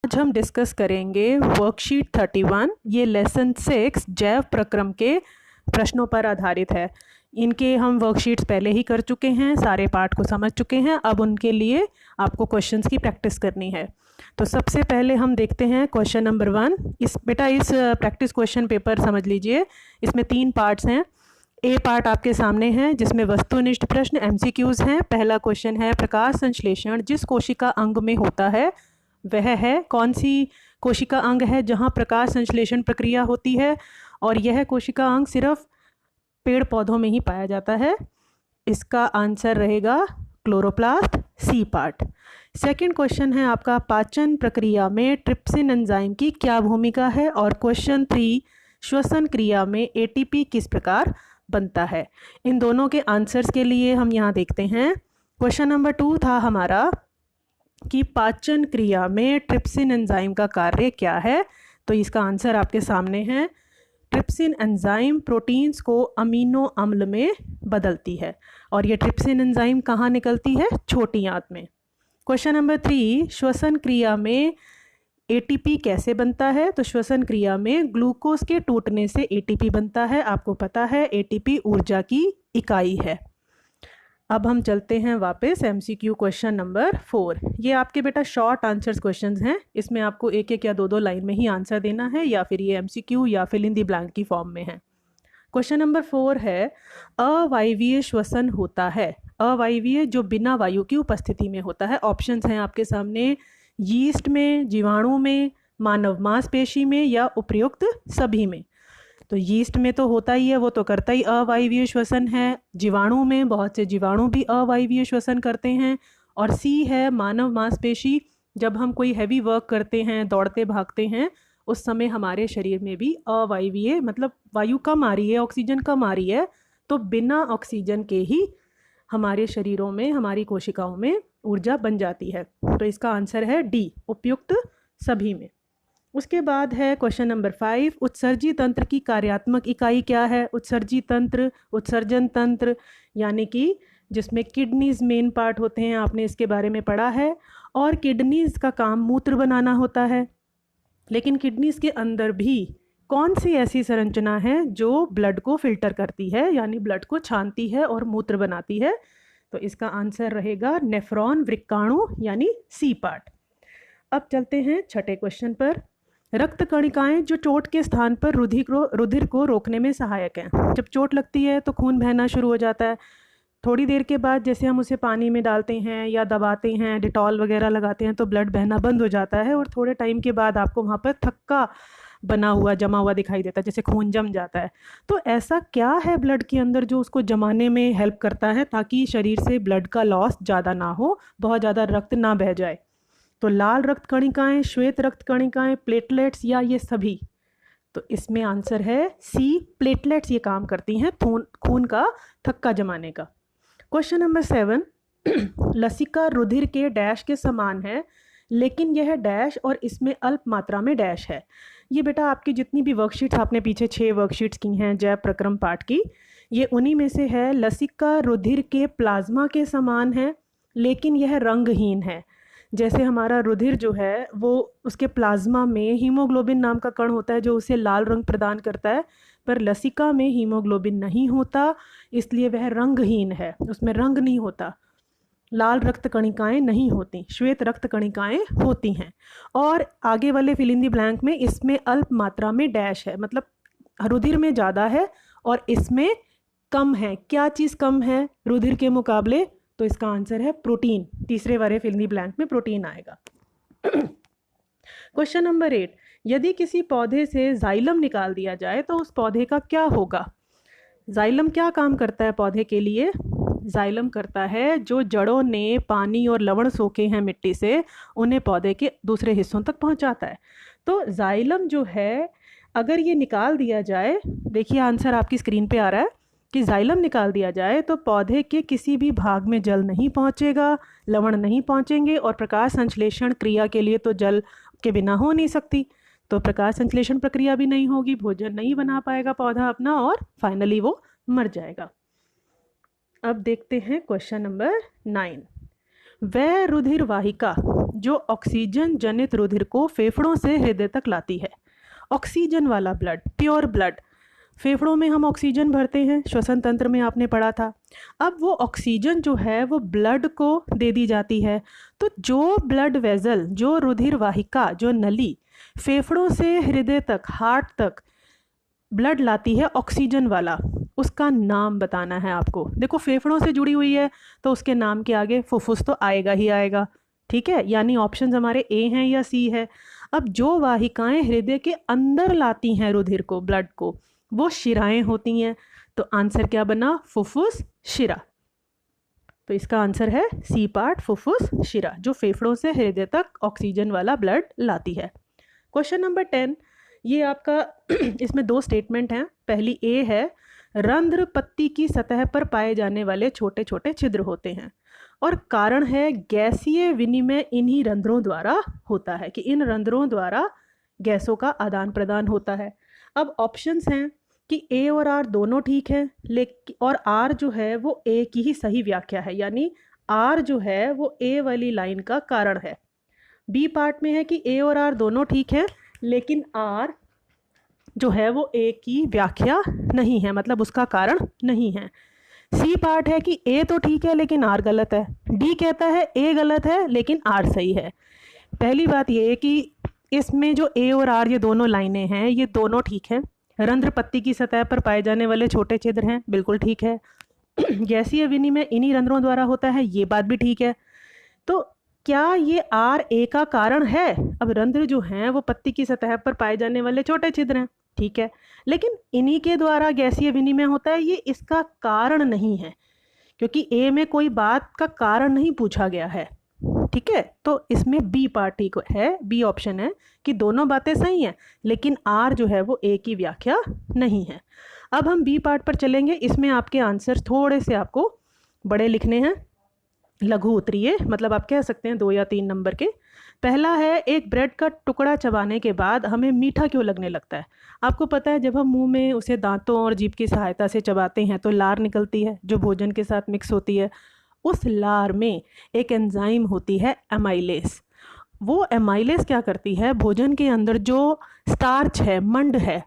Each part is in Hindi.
आज हम डिस्कस करेंगे वर्कशीट 31। ये लेसन 6 जैव प्रक्रम के प्रश्नों पर आधारित है। इनके हम वर्कशीट्स पहले ही कर चुके हैं, सारे पार्ट को समझ चुके हैं। अब उनके लिए आपको क्वेश्चंस की प्रैक्टिस करनी है। तो सबसे पहले हम देखते हैं क्वेश्चन नंबर 1। इस प्रैक्टिस क्वेश्चन पेपर समझ लीजिए। इसमें 3 पार्ट्स हैं। ए पार्ट आपके सामने है जिसमें वस्तुनिष्ठ प्रश्न MCQs हैं। पहला क्वेश्चन है, प्रकाश संश्लेषण जिस कोशिका अंग में होता है वह है, कौन सी कोशिका अंग है जहां प्रकाश संश्लेषण प्रक्रिया होती है, और यह कोशिका अंग सिर्फ पेड़ पौधों में ही पाया जाता है। इसका आंसर रहेगा chloroplast, C part. Second question है आपका, पाचन प्रक्रिया में ट्रिप्सिन एंजाइम की क्या भूमिका है, और क्वेश्चन 3, श्वसन क्रिया में ATP किस प्रकार बनता है। इन दोनों के आंसर्स के लिए हम यहाँ देखते हैं। क्वेश्चन नंबर 2 था हमारा कि पाचन क्रिया में ट्रिप्सिन एंजाइम का कार्य क्या है। तो इसका आंसर आपके सामने है। ट्रिप्सिन एंजाइम प्रोटीन्स को अमीनो अम्ल में बदलती है, और ये ट्रिप्सिन एंजाइम कहाँ निकलती है, छोटी आंत में। क्वेश्चन नंबर 3, श्वसन क्रिया में ATP कैसे बनता है। तो श्वसन क्रिया में ग्लूकोज के टूटने से ATP बनता है। आपको पता है ATP ऊर्जा की इकाई है। अब हम चलते हैं वापस MCQ क्वेश्चन नंबर 4। ये आपके बेटा शॉर्ट आंसर्स क्वेश्चंस हैं। इसमें आपको एक एक या दो दो लाइन में ही आंसर देना है, या फिर ये MCQ या फिल इन द ब्लैंक की फॉर्म में है। क्वेश्चन नंबर 4 है, अवायवीय श्वसन होता है। अवायवीय जो बिना वायु की उपस्थिति में होता है। ऑप्शंस हैं आपके सामने, यीस्ट में, जीवाणु में, मानव मांसपेशी में, या उपयुक्त सभी में। तो यीस्ट में तो होता ही है, वो तो करता ही अवायवीय श्वसन है। जीवाणु में बहुत से जीवाणु भी अवायवीय श्वसन करते हैं। और सी है मानव मांसपेशी। जब हम कोई हैवी वर्क करते हैं, दौड़ते भागते हैं, उस समय हमारे शरीर में भी अवायवीय मतलब वायु कम आ रही है, ऑक्सीजन कम आ रही है, तो बिना ऑक्सीजन के ही हमारे शरीरों में, हमारी कोशिकाओं में ऊर्जा बन जाती है। तो इसका आंसर है डी, उपयुक्त सभी में। उसके बाद है क्वेश्चन नंबर 5, उत्सर्जी तंत्र की कार्यात्मक इकाई क्या है। उत्सर्जी तंत्र, उत्सर्जन तंत्र, यानी कि जिसमें किडनीज मेन पार्ट होते हैं, आपने इसके बारे में पढ़ा है। और किडनीज का काम मूत्र बनाना होता है, लेकिन किडनीज के अंदर भी कौन सी ऐसी संरचना है जो ब्लड को फिल्टर करती है, यानी ब्लड को छानती है और मूत्र बनाती है। तो इसका आंसर रहेगा नेफ्रॉन, वृक्काणु, यानी सी पार्ट। अब चलते हैं छठे क्वेश्चन पर। रक्त कणिकाएं जो चोट के स्थान पर रुधिर को रोकने में सहायक हैं। जब चोट लगती है तो खून बहना शुरू हो जाता है। थोड़ी देर के बाद जैसे हम उसे पानी में डालते हैं या दबाते हैं, डिटॉल वगैरह लगाते हैं, तो ब्लड बहना बंद हो जाता है। और थोड़े टाइम के बाद आपको वहाँ पर थक्का बना हुआ, जमा हुआ दिखाई देता है, जैसे खून जम जाता है। तो ऐसा क्या है ब्लड के अंदर जो उसको जमाने में हेल्प करता है, ताकि शरीर से ब्लड का लॉस ज़्यादा ना हो, बहुत ज़्यादा रक्त ना बह जाए। तो लाल रक्त कणिकाएं, श्वेत रक्त कणिकाएं, प्लेटलेट्स, या ये सभी। तो इसमें आंसर है सी, प्लेटलेट्स ये काम करती हैं खून का थक्का जमाने का। क्वेश्चन नंबर 7, लसिका रुधिर के डैश के समान है, लेकिन यह डैश और इसमें अल्प मात्रा में डैश है। ये बेटा आपकी जितनी भी वर्कशीट्स आपने पीछे 6 वर्कशीट्स की हैं जैव प्रक्रम पाठ की, ये उन्हीं में से है। लसिका रुधिर के प्लाज्मा के समान है, लेकिन यह रंगहीन है। जैसे हमारा रुधिर जो है वो उसके प्लाज्मा में हीमोग्लोबिन नाम का कण होता है जो उसे लाल रंग प्रदान करता है, पर लसिका में हीमोग्लोबिन नहीं होता, इसलिए वह रंगहीन है, उसमें रंग नहीं होता। लाल रक्त कणिकाएं नहीं होती, श्वेत रक्त कणिकाएं होती हैं। और आगे वाले फिल इन द ब्लैंक में इसमें अल्प मात्रा में डैश है, मतलब रुधिर में ज़्यादा है और इसमें कम है। क्या चीज़ कम है रुधिर के मुकाबले? तो इसका आंसर है प्रोटीन। तीसरे वाले फिल इन द ब्लैंक में प्रोटीन आएगा। क्वेश्चन नंबर 8, यदि किसी पौधे से जाइलम निकाल दिया जाए तो उस पौधे का क्या होगा। जाइलम क्या काम करता है पौधे के लिए? जाइलम करता है जो जड़ों ने पानी और लवण सोखे हैं मिट्टी से, उन्हें पौधे के दूसरे हिस्सों तक पहुंचाता है। तो जाइलम जो है अगर ये निकाल दिया जाए, देखिए आंसर आपकी स्क्रीन पे आ रहा है कि जाइलम निकाल दिया जाए तो पौधे के किसी भी भाग में जल नहीं पहुंचेगा, लवण नहीं पहुंचेंगे, और प्रकाश संश्लेषण क्रिया के लिए तो जल के बिना हो नहीं सकती, तो प्रकाश संश्लेषण प्रक्रिया भी नहीं होगी, भोजन नहीं बना पाएगा पौधा अपना, और फाइनली वो मर जाएगा। अब देखते हैं क्वेश्चन नंबर 9, वह रुधिर वाहिका जो ऑक्सीजन जनित रुधिर को फेफड़ों से हृदय तक लाती है। ऑक्सीजन वाला ब्लड, प्योर ब्लड, फेफड़ों में हम ऑक्सीजन भरते हैं, श्वसन तंत्र में आपने पढ़ा था। अब वो ऑक्सीजन जो है वो ब्लड को दे दी जाती है। तो जो ब्लड वेजल, जो रुधिर वाहिका, जो नली फेफड़ों से हृदय तक, हार्ट तक ब्लड लाती है ऑक्सीजन वाला, उसका नाम बताना है आपको। देखो फेफड़ों से जुड़ी हुई है तो उसके नाम के आगे फुफ्फुस तो आएगा ही आएगा, ठीक है। यानी ऑप्शंस हमारे ए हैं या सी है। अब जो वाहिकाएं हृदय के अंदर लाती हैं रुधिर को, ब्लड को, वो शिराएं होती हैं। तो आंसर क्या बना? फुफ्फुस, शिरा। तो इसका आंसर है सी पार्ट, फुफ्फुस, शिरा, जो फेफड़ों से हृदय तक ऑक्सीजन वाला ब्लड लाती है। क्वेश्चन नंबर 10, ये आपका इसमें दो स्टेटमेंट हैं। पहली ए है, रंध्र पत्ती की सतह पर पाए जाने वाले छोटे छोटे छिद्र होते हैं, और कारण है गैसीय विनिमय इन्हीं रंध्रों द्वारा होता है, कि इन रंध्रों द्वारा गैसों का आदान प्रदान होता है। अब ऑप्शंस हैं कि ए और आर दोनों ठीक है, लेकिन और आर जो है वो ए की ही सही व्याख्या है, यानी आर जो है वो ए वाली लाइन का कारण है। बी पार्ट में है कि ए और आर दोनों ठीक है, लेकिन आर जो है वो ए की व्याख्या नहीं है, मतलब उसका कारण नहीं है। सी पार्ट है कि ए तो ठीक है लेकिन आर गलत है। डी कहता है ए गलत है लेकिन आर सही है। पहली बात ये है कि इसमें जो ए और आर ये दोनों लाइनें हैं ये दोनों ठीक हैं। रंध्र पत्ती की सतह पर पाए जाने वाले छोटे छिद्र हैं, बिल्कुल ठीक है। गैसीय विनिमय इन्हीं रंध्रों द्वारा होता है, ये बात भी ठीक है। तो क्या ये आर ए का कारण है? अब रंध्र जो हैं वो पत्ती की सतह पर पाए जाने वाले छोटे छिद्र हैं, ठीक है, लेकिन इन्हीं के द्वारा गैसीय विनिमय होता है, ये इसका कारण नहीं है, क्योंकि ए में कोई बात का कारण नहीं पूछा गया है, ठीक है। तो इसमें बी पार्ट ठीक है, बी ऑप्शन है कि दोनों बातें सही हैं, लेकिन आर जो है वो ए की व्याख्या नहीं है। अब हम बी पार्ट पर चलेंगे। इसमें आपके आंसर थोड़े से आपको बड़े लिखने हैं, लघु उत्तरीय, मतलब आप कह सकते हैं 2 या 3 नंबर के। पहला है, एक ब्रेड का टुकड़ा चबाने के बाद हमें मीठा क्यों लगने लगता है? आपको पता है जब हम मुंह में उसे दांतों और जीभ की सहायता से चबाते हैं तो लार निकलती है जो भोजन के साथ मिक्स होती है। उस लार में एक एंजाइम होती है एमाइलेस। वो एमाइलेस क्या करती है, भोजन के अंदर जो स्टार्च है, मंड है,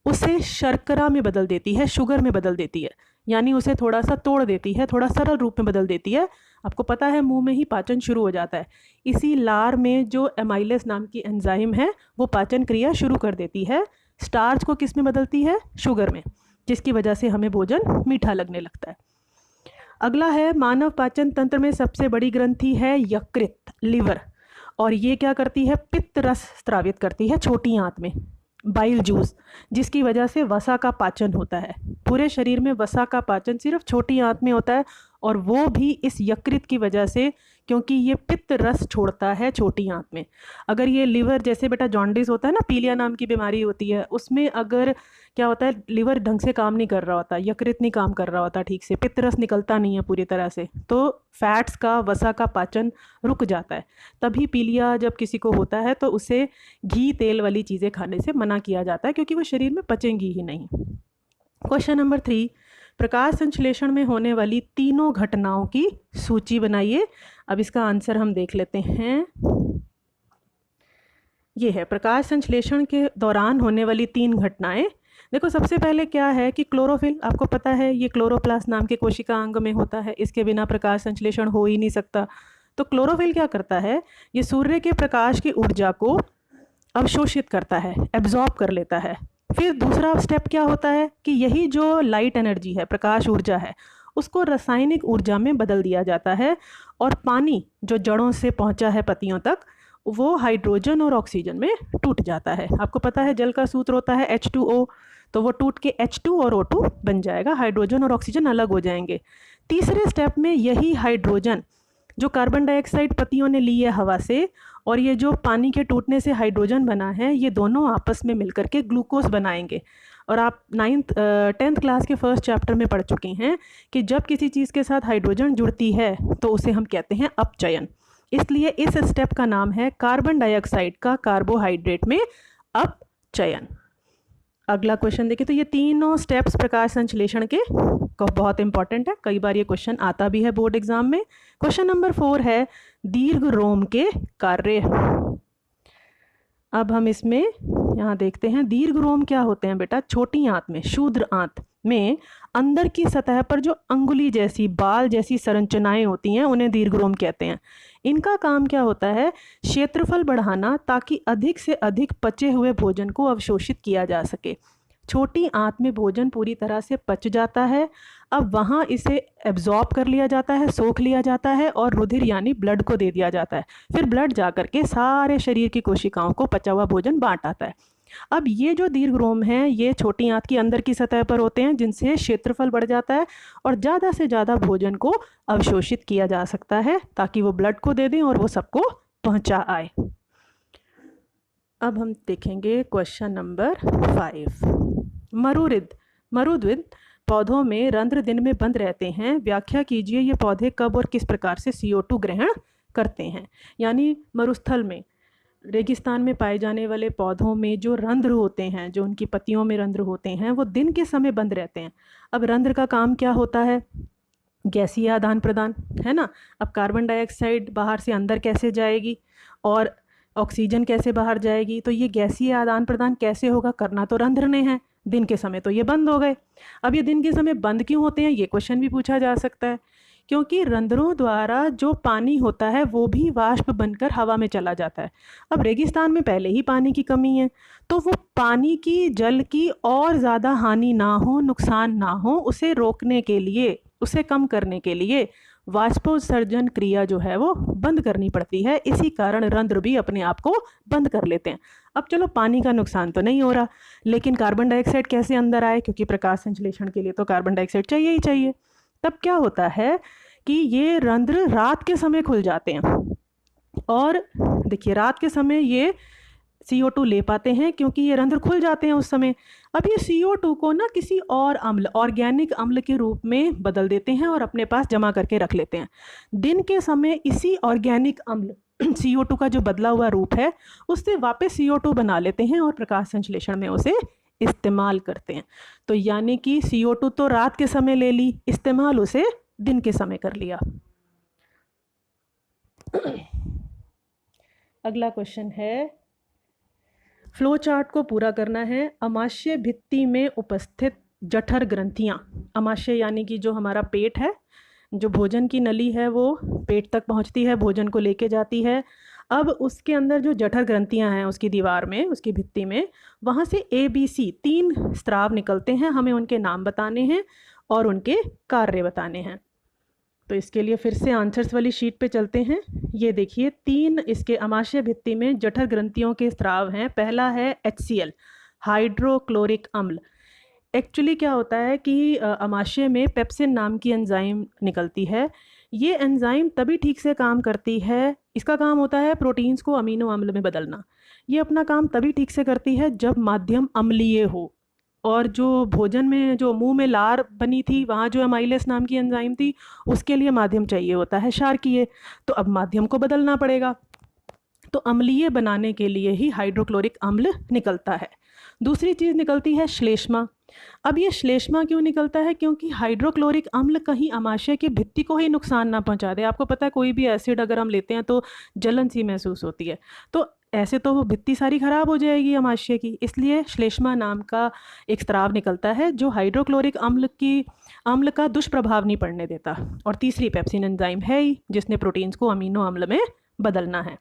उसे शर्करा में बदल देती है, शुगर में बदल देती है, यानी उसे थोड़ा सा तोड़ देती है, थोड़ा सरल रूप में बदल देती है। आपको पता है मुंह में ही पाचन शुरू हो जाता है। इसी लार में जो एमाइलेस नाम की एंजाइम है वो पाचन क्रिया शुरू कर देती है। स्टार्च को किस में बदलती है? शुगर में, जिसकी वजह से हमें भोजन मीठा लगने लगता है। अगला है, मानव पाचन तंत्र में सबसे बड़ी ग्रंथि है यकृत, लिवर, और ये क्या करती है? पित्त रस स्रावित करती है छोटी आंत में, बाइल जूस, जिसकी वजह से वसा का पाचन होता है। पूरे शरीर में वसा का पाचन सिर्फ छोटी आंत में होता है, और वो भी इस यकृत की वजह से, क्योंकि ये पित्त रस छोड़ता है छोटी आंत में। अगर ये लिवर, जैसे बेटा जॉन्डिस होता है ना, पीलिया नाम की बीमारी होती है, उसमें अगर क्या होता है, लिवर ढंग से काम नहीं कर रहा होता, यकृत नहीं काम कर रहा होता ठीक से, पित्त रस निकलता नहीं है पूरी तरह से, तो फैट्स का, वसा का पाचन रुक जाता है। तभी पीलिया जब किसी को होता है तो उसे घी तेल वाली चीज़ें खाने से मना किया जाता है, क्योंकि वो शरीर में पचेंगी ही नहीं। क्वेश्चन नंबर 3, प्रकाश संश्लेषण में होने वाली तीनों घटनाओं की सूची बनाइए। अब इसका आंसर हम देख लेते हैं। ये है प्रकाश संश्लेषण के दौरान होने वाली 3 घटनाएं। देखो सबसे पहले क्या है कि क्लोरोफिल, आपको पता है ये क्लोरोप्लास्ट नाम के कोशिका अंग में होता है, इसके बिना प्रकाश संश्लेषण हो ही नहीं सकता। तो क्लोरोफिल क्या करता है, ये सूर्य के प्रकाश की ऊर्जा को अवशोषित करता है, एब्जॉर्ब कर लेता है। फिर दूसरा स्टेप क्या होता है कि यही जो लाइट एनर्जी है, प्रकाश ऊर्जा है, उसको रासायनिक ऊर्जा में बदल दिया जाता है, और पानी जो जड़ों से पहुंचा है पत्तियों तक, वो हाइड्रोजन और ऑक्सीजन में टूट जाता है। आपको पता है जल का सूत्र होता है H2O, तो वो टूट के H2 और O2 बन जाएगा, हाइड्रोजन और ऑक्सीजन अलग हो जाएंगे। तीसरे स्टेप में यही हाइड्रोजन जो कार्बन डाइऑक्साइड पत्तियों ने ली है हवा से, और ये जो पानी के टूटने से हाइड्रोजन बना है, ये दोनों आपस में मिलकर के ग्लूकोज बनाएंगे। और आप 10th क्लास के फर्स्ट चैप्टर में पढ़ चुके हैं कि जब किसी चीज़ के साथ हाइड्रोजन जुड़ती है तो उसे हम कहते हैं अपचयन। इसलिए इस स्टेप का नाम है कार्बन डाइऑक्साइड का कार्बोहाइड्रेट में अपचयन। अगला क्वेश्चन देखिए, तो ये तीनों स्टेप्स प्रकाश संश्लेषण के बहुत इंपॉर्टेंट है, कई बार ये क्वेश्चन आता भी है बोर्ड एग्जाम में। क्वेश्चन नंबर 4 है दीर्घ रोम के कार्य। अब हम इसमें यहाँ देखते हैं दीर्घ रोम क्या होते हैं बेटा। छोटी आंत में, क्षुद्र आंत में अंदर की सतह पर जो अंगुली जैसी, बाल जैसी संरचनाएं होती हैं उन्हें दीर्घ रोम कहते हैं। इनका काम क्या होता है, क्षेत्रफल बढ़ाना ताकि अधिक से अधिक पचे हुए भोजन को अवशोषित किया जा सके। छोटी आंत में भोजन पूरी तरह से पच जाता है, अब वहाँ इसे एब्जॉर्ब कर लिया जाता है, सोख लिया जाता है और रुधिर यानी ब्लड को दे दिया जाता है। फिर ब्लड जा करके सारे शरीर की कोशिकाओं को पचा हुआ भोजन बांट आता है। अब ये जो दीर्घ रोम हैं ये छोटी आंत की अंदर की सतह पर होते हैं, जिनसे क्षेत्रफल बढ़ जाता है और ज़्यादा से ज़्यादा भोजन को अवशोषित किया जा सकता है ताकि वो ब्लड को दे दें और वो सबको पहुंचा आए। अब हम देखेंगे क्वेश्चन नंबर 5। मरुद्विद पौधों में रंध्र दिन में बंद रहते हैं, व्याख्या कीजिए ये पौधे कब और किस प्रकार से CO2 ग्रहण करते हैं। यानी मरुस्थल में, रेगिस्तान में पाए जाने वाले पौधों में जो रंध्र होते हैं, जो उनकी पत्तियों में रंध्र होते हैं, वो दिन के समय बंद रहते हैं। अब रंध्र का काम क्या होता है, गैसीय आदान प्रदान, है ना। अब कार्बन डाइऑक्साइड बाहर से अंदर कैसे जाएगी और ऑक्सीजन कैसे बाहर जाएगी, तो ये गैसीय आदान प्रदान कैसे होगा, करना तो रंध्र ने है। दिन के समय तो ये बंद हो गए। अब ये दिन के समय बंद क्यों होते हैं, ये क्वेश्चन भी पूछा जा सकता है। क्योंकि रंध्रों द्वारा जो पानी होता है वो भी वाष्प बनकर हवा में चला जाता है। अब रेगिस्तान में पहले ही पानी की कमी है, तो वो पानी की, जल की और ज़्यादा हानि ना हो, नुकसान ना हो, उसे रोकने के लिए, उसे कम करने के लिए वाष्पोत्सर्जन क्रिया जो है वो बंद करनी पड़ती है। इसी कारण रंध्र भी अपने आप को बंद कर लेते हैं। अब चलो पानी का नुकसान तो नहीं हो रहा, लेकिन कार्बन डाइऑक्साइड कैसे अंदर आए, क्योंकि प्रकाश संश्लेषण के लिए तो कार्बन डाइऑक्साइड चाहिए ही चाहिए। तब क्या होता है कि ये रंध्र रात के समय खुल जाते हैं और देखिए रात के समय ये CO2 ले पाते हैं क्योंकि ये रंध्र खुल जाते हैं उस समय। अब ये CO2 को ना किसी और अम्ल, ऑर्गेनिक अम्ल के रूप में बदल देते हैं और अपने पास जमा करके रख लेते हैं। दिन के समय इसी ऑर्गेनिक अम्ल CO2 का जो बदला हुआ रूप है उससे वापस CO2 बना लेते हैं और प्रकाश संश्लेषण में उसे इस्तेमाल करते हैं। तो यानी कि CO2 तो रात के समय ले ली, इस्तेमाल उसे दिन के समय कर लिया। अगला क्वेश्चन है, फ्लो चार्ट को पूरा करना है। अमाशय भित्ति में उपस्थित जठर ग्रंथियां, अमाशय यानी कि जो हमारा पेट है, जो भोजन की नली है वो पेट तक पहुंचती है, भोजन को लेके जाती है। अब उसके अंदर जो जठर ग्रंथियां हैं उसकी दीवार में, उसकी भित्ति में, वहाँ से ABC 3 स्राव निकलते हैं। हमें उनके नाम बताने हैं और उनके कार्य बताने हैं। तो इसके लिए फिर से आंसर्स वाली शीट पे चलते हैं। ये देखिए 3 इसके अमाशय भित्ति में जठर ग्रंथियों के स्राव हैं। पहला है HCl, हाइड्रोक्लोरिक अम्ल। एक्चुअली क्या होता है कि अमाशय में पेप्सिन नाम की एंजाइम निकलती है। ये एंजाइम तभी ठीक से काम करती है, इसका काम होता है प्रोटीन्स को अमीनो अम्ल में बदलना। ये अपना काम तभी ठीक से करती है जब माध्यम अम्लीय हो, और जो भोजन में, जो मुंह में लार बनी थी, वहाँ जो अमाइलेस नाम की एंजाइम थी उसके लिए माध्यम चाहिए होता है क्षारकीय, तो अब माध्यम को बदलना पड़ेगा। तो अम्लीय बनाने के लिए ही हाइड्रोक्लोरिक अम्ल निकलता है। दूसरी चीज़ निकलती है श्लेष्मा। अब ये श्लेष्मा क्यों निकलता है, क्योंकि हाइड्रोक्लोरिक अम्ल कहीं अमाशय की भित्ति को ही नुकसान ना पहुंचा दे। आपको पता है कोई भी एसिड अगर हम लेते हैं तो जलन सी महसूस होती है, तो ऐसे तो वो भित्ति सारी खराब हो जाएगी अमाशय की, इसलिए श्लेष्मा नाम का एक स्राव निकलता है जो हाइड्रोक्लोरिक अम्ल का दुष्प्रभाव नहीं पड़ने देता। और तीसरी पेप्सिन एंजाइम है ही जिसने प्रोटीन्स को अमीनो अम्ल में बदलना है।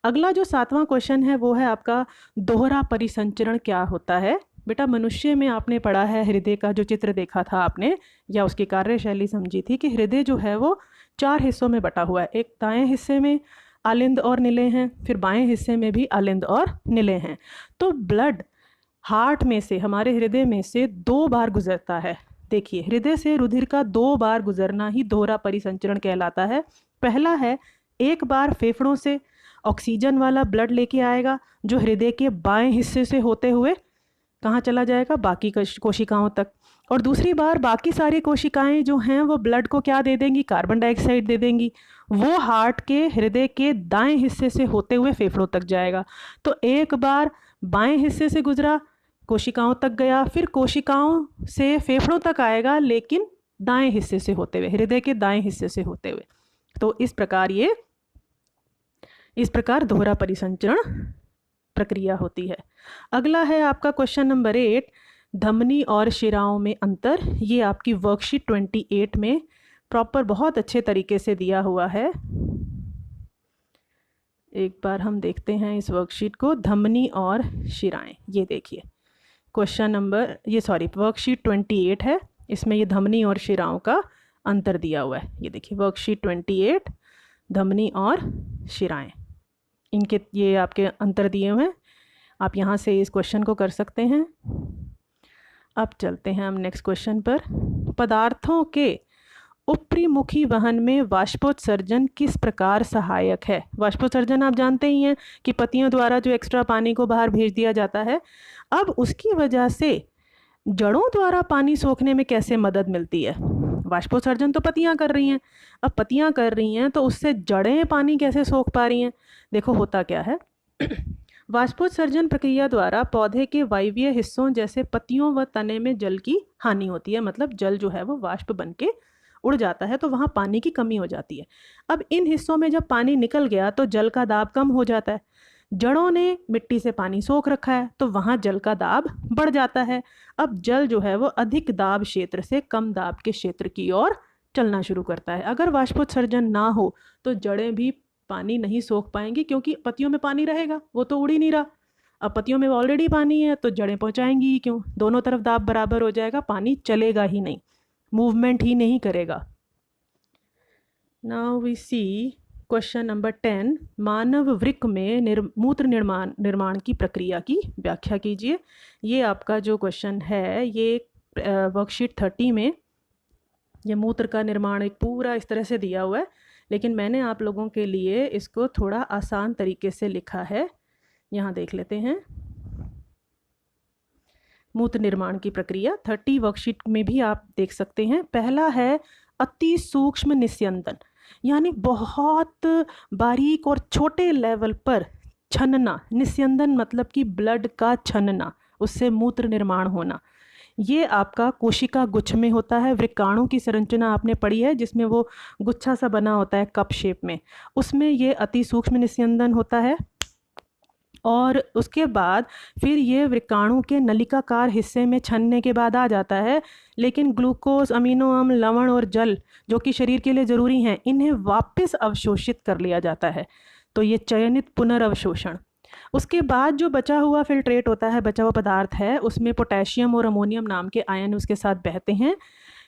अगला जो 7वां क्वेश्चन है वो है आपका दोहरा परिसंचरण क्या होता है। बेटा मनुष्य में आपने पढ़ा है, हृदय का जो चित्र देखा था आपने या उसकी कार्यशैली समझी थी कि हृदय जो है वो 4 हिस्सों में बटा हुआ है। एक दाएं हिस्से में आलिंद और निलय हैं, फिर बाएं हिस्से में भी आलिंद और निलय हैं। तो ब्लड हार्ट में से, हमारे हृदय में से 2 बार गुजरता है। देखिए हृदय से रुधिर का 2 बार गुजरना ही दोहरा परिसंचरण कहलाता है। पहला है, एक बार फेफड़ों से ऑक्सीजन वाला ब्लड लेके आएगा जो हृदय के बाएं हिस्से से होते हुए कहाँ चला जाएगा, बाकी कोशिकाओं तक। और दूसरी बार बाकी सारी कोशिकाएं जो हैं वो ब्लड को क्या दे देंगी, कार्बन डाइऑक्साइड दे देंगी। वो हार्ट के, हृदय के दाएं हिस्से से होते हुए फेफड़ों तक जाएगा। तो एक बार बाएं हिस्से से गुजरा, कोशिकाओं तक गया, फिर कोशिकाओं से फेफड़ों तक आएगा, लेकिन दाएं हिस्से से होते हुए, हृदय के दाएं हिस्से से होते हुए। तो इस प्रकार दोहरा परिसंचरण प्रक्रिया होती है। अगला है आपका क्वेश्चन नंबर 8, धमनी और शिराओं में अंतर। ये आपकी वर्कशीट 28 में प्रॉपर बहुत अच्छे तरीके से दिया हुआ है। एक बार हम देखते हैं इस वर्कशीट को, धमनी और शिराएं। ये देखिए वर्कशीट 28 है, इसमें ये धमनी और शिराओं का अंतर दिया हुआ है। ये देखिए वर्कशीट 28, धमनी और शिराएं, इनके ये आपके अंतर दिए हुए हैं। आप यहाँ से इस क्वेश्चन को कर सकते हैं। अब चलते हैं हम नेक्स्ट क्वेश्चन पर। पदार्थों के ऊपरीमुखी वहन में वाष्पोत्सर्जन किस प्रकार सहायक है? वाष्पोत्सर्जन आप जानते ही हैं कि पत्तियों द्वारा जो एक्स्ट्रा पानी को बाहर भेज दिया जाता है। अब उसकी वजह से जड़ों द्वारा पानी सोखने में कैसे मदद मिलती है? वाष्पोत्सर्जन तो पत्तियां कर रही हैं, अब पत्तियां कर रही हैं तो उससे जड़ें पानी कैसे सोख पा रही हैं? देखो होता क्या है वाष्पोत्सर्जन प्रक्रिया द्वारा पौधे के वायवीय हिस्सों जैसे पत्तियों व तने में जल की हानि होती है। मतलब जल जो है वो वाष्प बन के उड़ जाता है, तो वहाँ पानी की कमी हो जाती है। अब इन हिस्सों में जब पानी निकल गया तो जल का दाब कम हो जाता है। जड़ों ने मिट्टी से पानी सोख रखा है तो वहाँ जल का दाब बढ़ जाता है। अब जल जो है वो अधिक दाब क्षेत्र से कम दाब के क्षेत्र की ओर चलना शुरू करता है। अगर वाष्पोत्सर्जन ना हो तो जड़ें भी पानी नहीं सोख पाएंगी, क्योंकि पत्तियों में पानी रहेगा, वो तो उड़ ही नहीं रहा। अब पत्तियों में ऑलरेडी पानी है तो जड़ें पहुँचाएंगी ही क्यों? दोनों तरफ दाब बराबर हो जाएगा, पानी चलेगा ही नहीं, मूवमेंट ही नहीं करेगा। Now we see question number 10, मानव वृक्क में मूत्र निर्माण की प्रक्रिया की व्याख्या कीजिए। ये आपका जो क्वेश्चन है ये वर्कशीट 30 में ये मूत्र का निर्माण एक पूरा इस तरह से दिया हुआ है, लेकिन मैंने आप लोगों के लिए इसको थोड़ा आसान तरीके से लिखा है। यहाँ देख लेते हैं मूत्र निर्माण की प्रक्रिया 30 वर्कशीट में भी आप देख सकते हैं। पहला है अति सूक्ष्म निस्यंदन, यानी बहुत बारीक और छोटे लेवल पर छनना। निस्यंदन मतलब कि ब्लड का छनना, उससे मूत्र निर्माण होना। ये आपका कोशिका गुच्छ में होता है। वृक्काणु की संरचना आपने पढ़ी है जिसमें वो गुच्छा सा बना होता है कप शेप में, उसमें ये अति सूक्ष्म निस्यंदन होता है। और उसके बाद फिर ये वृक्काणु के नलिकाकार हिस्से में छनने के बाद आ जाता है, लेकिन ग्लूकोज, अमीनो अम्ल, लवण और जल जो कि शरीर के लिए ज़रूरी हैं, इन्हें वापस अवशोषित कर लिया जाता है। तो ये चयनित पुनर्अवशोषण। उसके बाद जो बचा हुआ फिल्ट्रेट होता है, बचा हुआ पदार्थ है, उसमें पोटेशियम और अमोनियम नाम के आयन उसके साथ बहते हैं।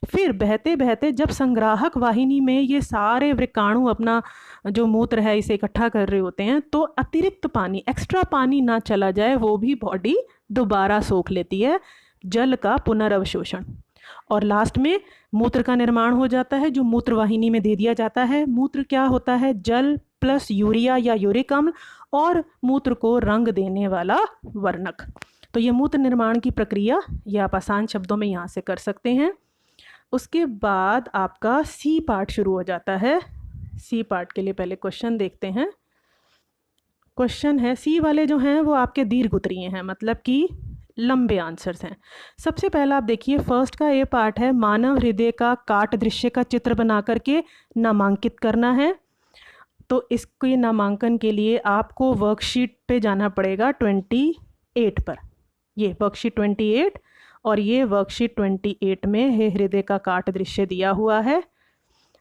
फिर बहते बहते जब संग्राहक वाहिनी में ये सारे वृक्काणु अपना जो मूत्र है इसे इकट्ठा कर रहे होते हैं, तो अतिरिक्त पानी, एक्स्ट्रा पानी ना चला जाए, वो भी बॉडी दोबारा सोख लेती है, जल का पुनर्अवशोषण। और लास्ट में मूत्र का निर्माण हो जाता है जो मूत्र वाहिनी में दे दिया जाता है। मूत्र क्या होता है? जल प्लस यूरिया या यूरिक अम्ल और मूत्र को रंग देने वाला वर्णक। तो ये मूत्र निर्माण की प्रक्रिया ये आप आसान शब्दों में यहाँ से कर सकते हैं। उसके बाद आपका सी पार्ट शुरू हो जाता है। सी पार्ट के लिए पहले क्वेश्चन देखते हैं। क्वेश्चन है, सी वाले जो हैं वो आपके दीर्घ उत्तरीय हैं, मतलब कि लंबे आंसर्स हैं। सबसे पहला आप देखिए, फर्स्ट का ए पार्ट है, मानव हृदय का काट दृश्य का चित्र बना करके नामांकित करना है। तो इसके नामांकन के लिए आपको वर्कशीट पे जाना पड़ेगा 28 पर। ये वर्कशीट 28 और ये वर्कशीट 28 में है हृदय का काट दृश्य दिया हुआ है।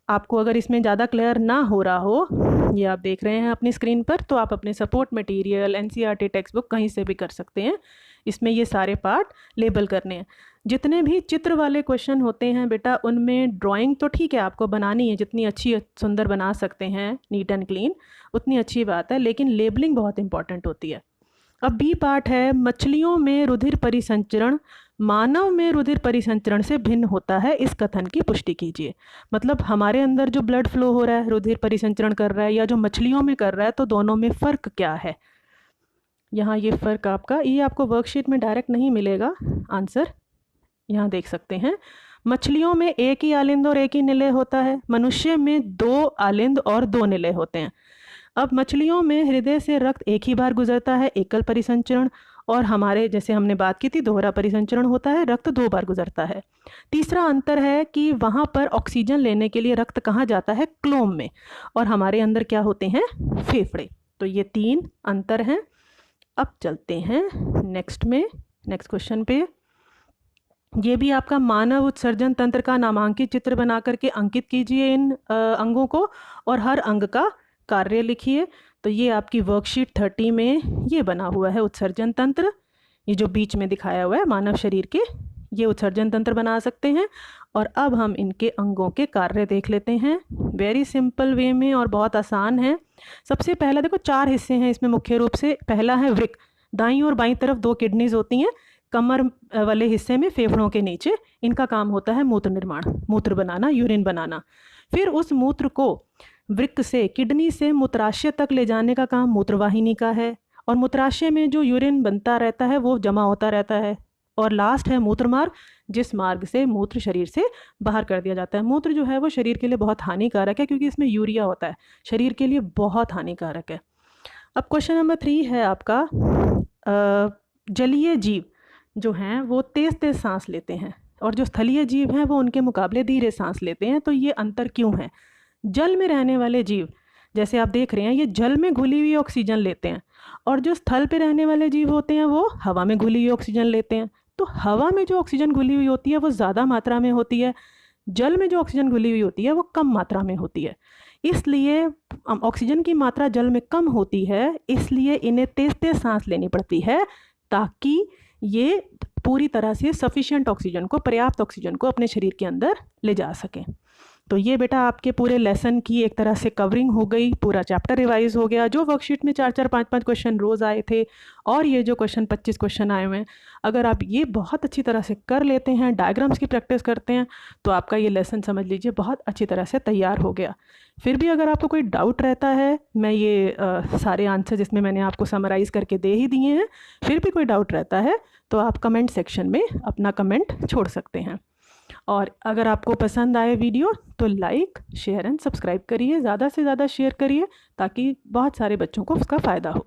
आपको अगर इसमें ज़्यादा क्लियर ना हो रहा हो, ये आप देख रहे हैं अपनी स्क्रीन पर, तो आप अपने support material, NCERT text book कहीं से भी कर सकते हैं। इसमें ये सारे पार्ट लेबल करने हैं। जितने भी चित्र वाले क्वेश्चन होते हैं बेटा, उनमें ड्राइंग तो ठीक है आपको बनानी है, जितनी अच्छी सुंदर बना सकते हैं नीट एंड क्लीन उतनी अच्छी बात है, लेकिन लेबलिंग बहुत इंपॉर्टेंट होती है। अब बी पार्ट है, मछलियों में रुधिर परिसंचरण मानव में रुधिर परिसंचरण से भिन्न होता है, इस कथन की पुष्टि कीजिए। मतलब हमारे अंदर जो ब्लड फ्लो हो रहा है, रुधिर परिसंचरण कर रहा है, या जो मछलियों में कर रहा है, तो दोनों में फ़र्क क्या है? यहाँ ये फ़र्क आपका, ये आपको वर्कशीट में डायरेक्ट नहीं मिलेगा आंसर, यहाँ देख सकते हैं। मछलियों में एक ही आलिंद और एक ही निलय होता है, मनुष्य में 2 आलिंद और 2 निलय होते हैं। अब मछलियों में हृदय से रक्त एक ही बार गुजरता है, एकल परिसंचरण, और हमारे जैसे हमने बात की थी दोहरा परिसंचरण होता है, रक्त 2 बार गुजरता है। तीसरा अंतर है कि वहाँ पर ऑक्सीजन लेने के लिए रक्त कहाँ जाता है, क्लोम में, और हमारे अंदर क्या होते हैं, फेफड़े। तो ये 3 अंतर हैं। अब चलते हैं नेक्स्ट क्वेश्चन पे। ये भी आपका मानव उत्सर्जन तंत्र का नामांकित चित्र बना करके अंकित कीजिए इन अंगों को, और हर अंग का कार्य लिखिए। तो ये आपकी वर्कशीट 30 में ये बना हुआ है उत्सर्जन तंत्र। ये जो बीच में दिखाया हुआ है मानव शरीर के, ये उत्सर्जन तंत्र बना सकते हैं। और अब हम इनके अंगों के कार्य देख लेते हैं वेरी सिंपल वे में, और बहुत आसान है। सबसे पहला देखो 4 हिस्से हैं इसमें मुख्य रूप से। पहला है वृक्क, दाईं और बाईं तरफ 2 किडनीज होती हैं, कमर वाले हिस्से में फेफड़ों के नीचे। इनका काम होता है मूत्र निर्माण, मूत्र बनाना, यूरिन बनाना। फिर उस मूत्र को वृक्क से किडनी से मूत्राशय तक ले जाने का काम मूत्रवाहिनी का है, और मूत्राशय में जो यूरिन बनता रहता है वो जमा होता रहता है। और लास्ट है मूत्र मार्ग, जिस मार्ग से मूत्र शरीर से बाहर कर दिया जाता है। मूत्र जो है वो शरीर के लिए बहुत हानिकारक है, क्योंकि इसमें यूरिया होता है, शरीर के लिए बहुत हानिकारक है। अब क्वेश्चन नंबर 3 है आपका, जलीय जीव जो हैं वो तेज़ सांस लेते हैं, और जो स्थलीय जीव हैं वो उनके मुकाबले धीरे सांस लेते हैं। तो ये अंतर क्यों है? जल में रहने वाले जीव, जैसे आप देख रहे हैं, ये जल में घुली हुई ऑक्सीजन लेते हैं, और जो स्थल पे रहने वाले जीव होते हैं वो हवा में घुली हुई ऑक्सीजन लेते हैं। तो हवा में जो ऑक्सीजन घुली हुई होती है वो ज़्यादा मात्रा में होती है, जल में जो ऑक्सीजन घुली हुई होती है वो कम मात्रा में होती है। इसलिए ऑक्सीजन की मात्रा जल में कम होती है, इसलिए इन्हें तेज़ सांस लेनी पड़ती है, ताकि ये पूरी तरह से सफिशिएंट ऑक्सीजन को, पर्याप्त ऑक्सीजन को अपने शरीर के अंदर ले जा सकें। तो ये बेटा आपके पूरे लेसन की एक तरह से कवरिंग हो गई, पूरा चैप्टर रिवाइज हो गया। जो वर्कशीट में 4-4, 5-5 क्वेश्चन रोज़ आए थे, और ये जो क्वेश्चन 25 क्वेश्चन आए हुए हैं, अगर आप ये बहुत अच्छी तरह से कर लेते हैं, डायग्राम्स की प्रैक्टिस करते हैं, तो आपका ये लेसन समझ लीजिए बहुत अच्छी तरह से तैयार हो गया। फिर भी अगर आपको कोई डाउट रहता है, मैं ये सारे आंसर जिसमें मैंने आपको समराइज़ करके दे ही दिए हैं, फिर भी कोई डाउट रहता है तो आप कमेंट सेक्शन में अपना कमेंट छोड़ सकते हैं। और अगर आपको पसंद आए वीडियो तो लाइक, शेयर एंड सब्सक्राइब करिए, ज़्यादा से ज़्यादा शेयर करिए, ताकि बहुत सारे बच्चों को उसका फ़ायदा हो।